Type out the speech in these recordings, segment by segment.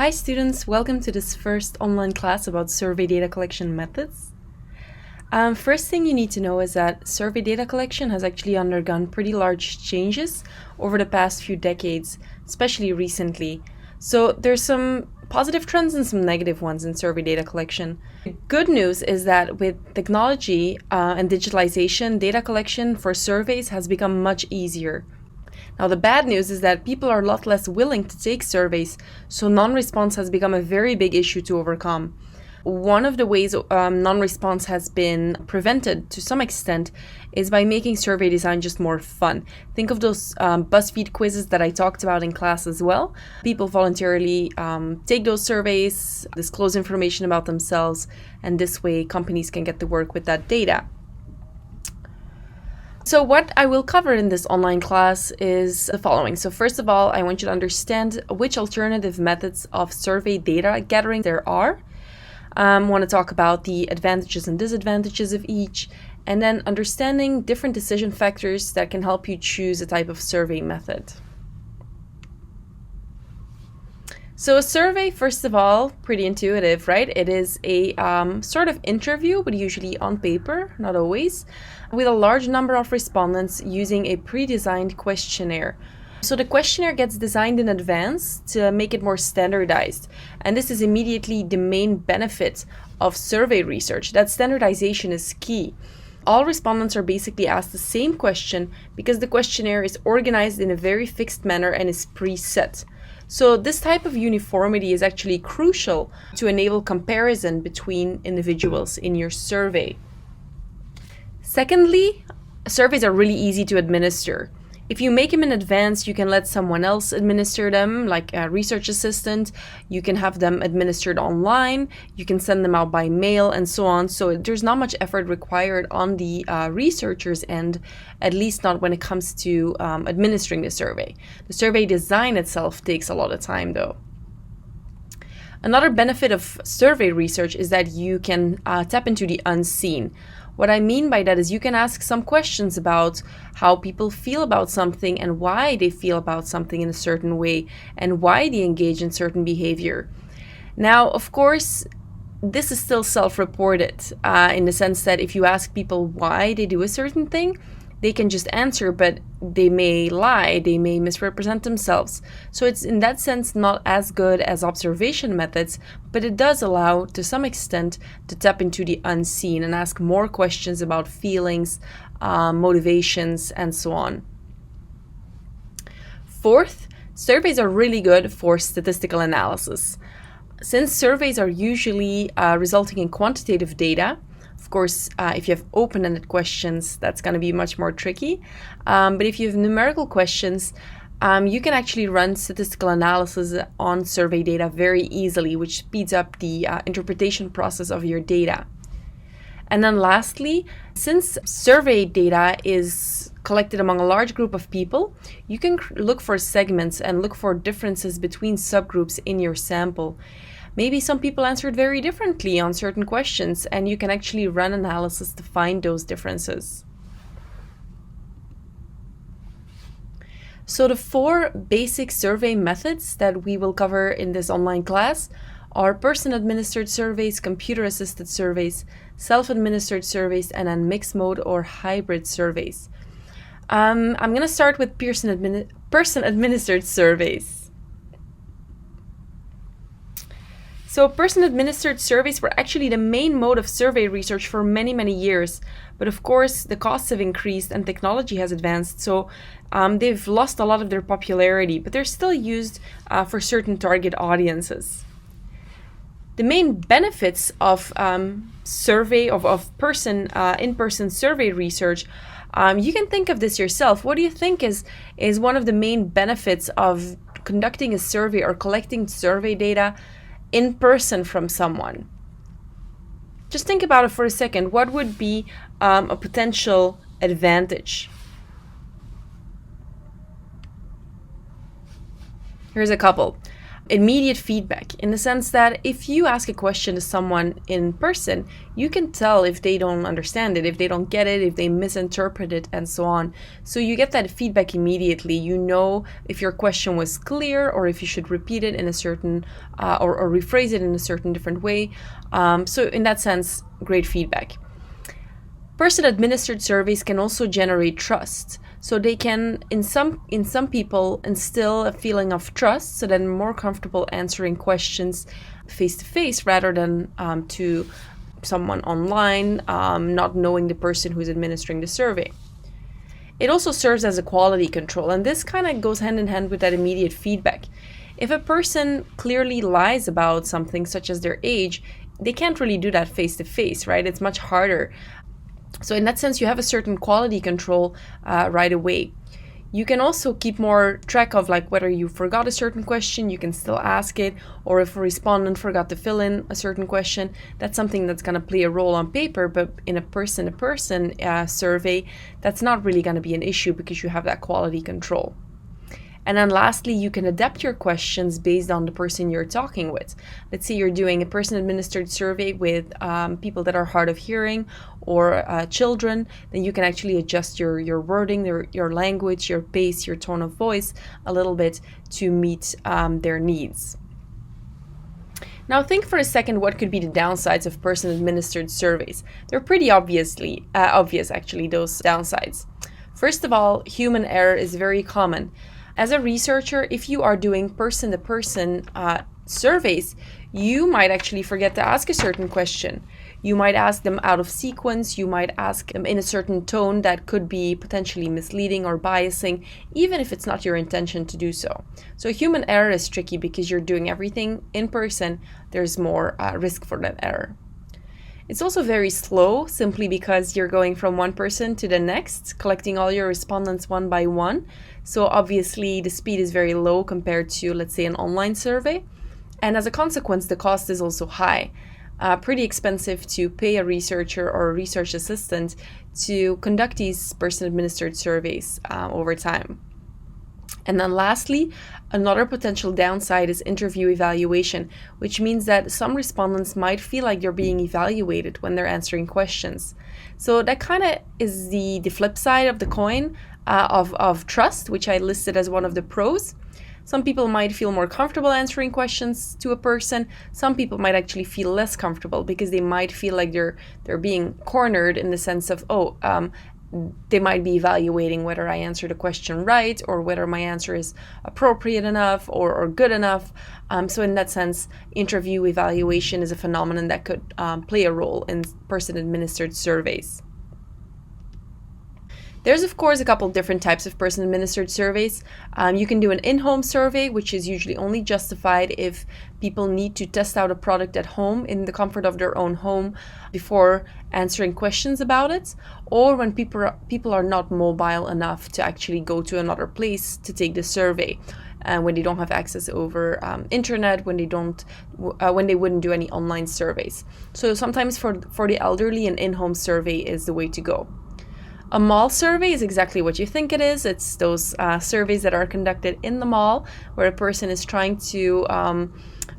Hi students, welcome to this first online class about survey data collection methods. First thing you need to know is that survey data collection has actually undergone pretty large changes over the past few decades, especially recently. So there's some positive trends and some negative ones in survey data collection. The good news is that with technology and digitalization, data collection for surveys has become much easier. Now, the bad news is that people are a lot less willing to take surveys, so non-response has become a very big issue to overcome. One of the ways non-response has been prevented to some extent is by making survey design just more fun. Think of those BuzzFeed quizzes that I talked about in class as well. People voluntarily take those surveys, disclose information about themselves, and this way companies can get to work with that data. So what I will cover in this online class is the following. So first of all, I want you to understand which alternative methods of survey data gathering there are. I want to talk about the advantages and disadvantages of each, and then understanding different decision factors that can help you choose a type of survey method. So a survey, first of all, pretty intuitive, right? It is a sort of interview, but usually on paper, not always, with a large number of respondents using a pre-designed questionnaire. So the questionnaire gets designed in advance to make it more standardized. And this is immediately the main benefit of survey research. That standardization is key. All respondents are basically asked the same question because the questionnaire is organized in a very fixed manner and is preset. So this type of uniformity is actually crucial to enable comparison between individuals in your survey. Secondly, surveys are really easy to administer. If you make them in advance, you can let someone else administer them, like a research assistant. You can have them administered online. You can send them out by mail and so on. So there's not much effort required on the researchers' end, at least not when it comes to administering the survey. The survey design itself takes a lot of time, though. Another benefit of survey research is that you can tap into the unseen. What I mean by that is you can ask some questions about how people feel about something and why they feel about something in a certain way and why they engage in certain behavior. Now, of course, this is still self-reported in the sense that if you ask people why they do a certain thing, they can just answer, but they may lie, they may misrepresent themselves. So it's in that sense not as good as observation methods, but it does allow to some extent to tap into the unseen and ask more questions about feelings, motivations, and so on. Fourth, surveys are really good for statistical analysis. Since surveys are usually resulting in quantitative data, of course, if you have open-ended questions, that's going to be much more tricky. But if you have numerical questions, you can actually run statistical analysis on survey data very easily, which speeds up the interpretation process of your data. And then lastly, since survey data is collected among a large group of people, you can look for segments and look for differences between subgroups in your sample. Maybe some people answered very differently on certain questions, and you can actually run analysis to find those differences. So the four basic survey methods that we will cover in this online class are person-administered surveys, computer-assisted surveys, self-administered surveys, and then mixed mode or hybrid surveys. I'm going to start with person-administered surveys. So person-administered surveys were actually the main mode of survey research for many, many years. But of course, the costs have increased and technology has advanced, so they've lost a lot of their popularity, but they're still used for certain target audiences. The main benefits of in-person survey research, you can think of this yourself. What do you think is one of the main benefits of conducting a survey or collecting survey data in person from someone? Just think about it for a second. What would be a potential advantage? Here's a couple. immediate feedback, in the sense that if you ask a question to someone in person, you can tell if they don't understand it, if they don't get it, if they misinterpret it, and so on. So you get that feedback immediately. You know if your question was clear, or if you should repeat it in a certain or rephrase it in a certain different way. So in that sense, great feedback. Person-administered surveys can also generate trust. So they can, in some people, instill a feeling of trust, so then more comfortable answering questions face to face rather than to someone online, not knowing the person who's administering the survey. It also serves as a quality control, and this kind of goes hand in hand with that immediate feedback. If a person clearly lies about something, such as their age, they can't really do that face to face, right? It's much harder. So in that sense, you have a certain quality control right away. You can also keep more track of like whether you forgot a certain question, you can still ask it, or if a respondent forgot to fill in a certain question, that's something that's going to play a role on paper, but in a person-to-person survey, that's not really going to be an issue because you have that quality control. And then lastly, you can adapt your questions based on the person you're talking with. Let's say you're doing a person-administered survey with people that are hard of hearing or children, then you can actually adjust your wording, your language, your pace, your tone of voice a little bit to meet their needs. Now think for a second what could be the downsides of person-administered surveys. They're pretty obvious actually, those downsides. First of all, human error is very common. As a researcher, if you are doing person-to-person surveys, you might actually forget to ask a certain question. You might ask them out of sequence, you might ask them in a certain tone that could be potentially misleading or biasing, even if it's not your intention to do so. So human error is tricky because you're doing everything in person, there's more risk for that error. It's also very slow, simply because you're going from one person to the next, collecting all your respondents one by one. So obviously the speed is very low compared to, let's say, an online survey. And as a consequence, the cost is also high. Pretty expensive to pay a researcher or a research assistant to conduct these person-administered surveys over time. And then lastly, another potential downside is interview evaluation, which means that some respondents might feel like they're being evaluated when they're answering questions. So that kind of is the flip side of the coin of trust, which I listed as one of the pros. Some people might feel more comfortable answering questions to a person. Some people might actually feel less comfortable because they might feel like they're being cornered in the sense of, they might be evaluating whether I answered the question right or whether my answer is appropriate enough or good enough. So in that sense, interview evaluation is a phenomenon that could play a role in person-administered surveys. There's, of course, a couple different types of person-administered surveys. You can do an in-home survey, which is usually only justified if people need to test out a product at home in the comfort of their own home before answering questions about it, or when people are not mobile enough to actually go to another place to take the survey. When they don't have access over internet, when they wouldn't do any online surveys. So sometimes for the elderly, an in-home survey is the way to go. A mall survey is exactly what you think it is. It's those surveys that are conducted in the mall where a person is trying to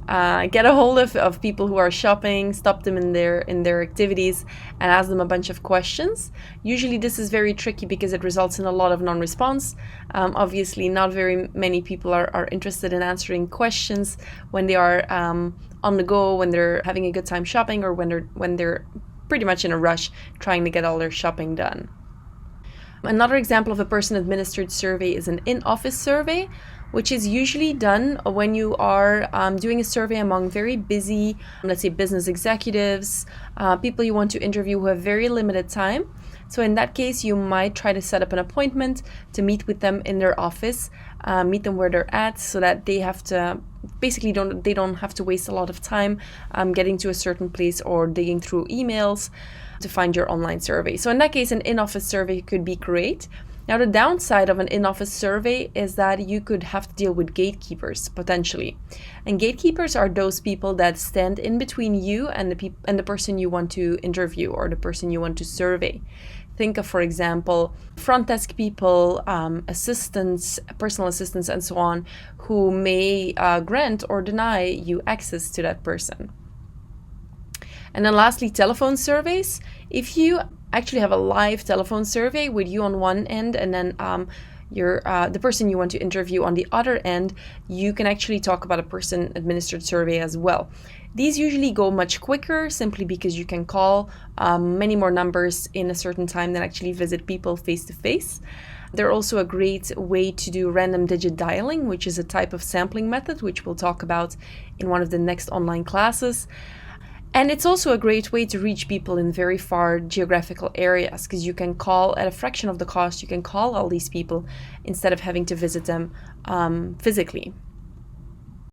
get a hold of people who are shopping, stop them in their activities, and ask them a bunch of questions. Usually this is very tricky because it results in a lot of non-response. Obviously, not very many people are interested in answering questions when they are on the go, when they're having a good time shopping, or when they're pretty much in a rush trying to get all their shopping done. Another example of a person-administered survey is an in-office survey, which is usually done when you are doing a survey among very busy, let's say, business executives, people you want to interview who have very limited time. So in that case, you might try to set up an appointment to meet with them in their office, meet them where they're at, so that they have to they don't have to waste a lot of time getting to a certain place or digging through emails to find your online survey. So in that case, an in-office survey could be great. Now, the downside of an in-office survey is that you could have to deal with gatekeepers, potentially. And gatekeepers are those people that stand in between you and the person you want to interview or the person you want to survey. Think of, for example, front desk people, assistants, personal assistants, and so on, who may grant or deny you access to that person. And then lastly, telephone surveys. If you actually have a live telephone survey with you on one end and then the person you want to interview on the other end, you can actually talk about a person-administered survey as well. These usually go much quicker simply because you can call many more numbers in a certain time than actually visit people face-to-face. They're also a great way to do random digit dialing, which is a type of sampling method, which we'll talk about in one of the next online classes. And it's also a great way to reach people in very far geographical areas, because you can call at a fraction of the cost. You can call all these people instead of having to visit them physically.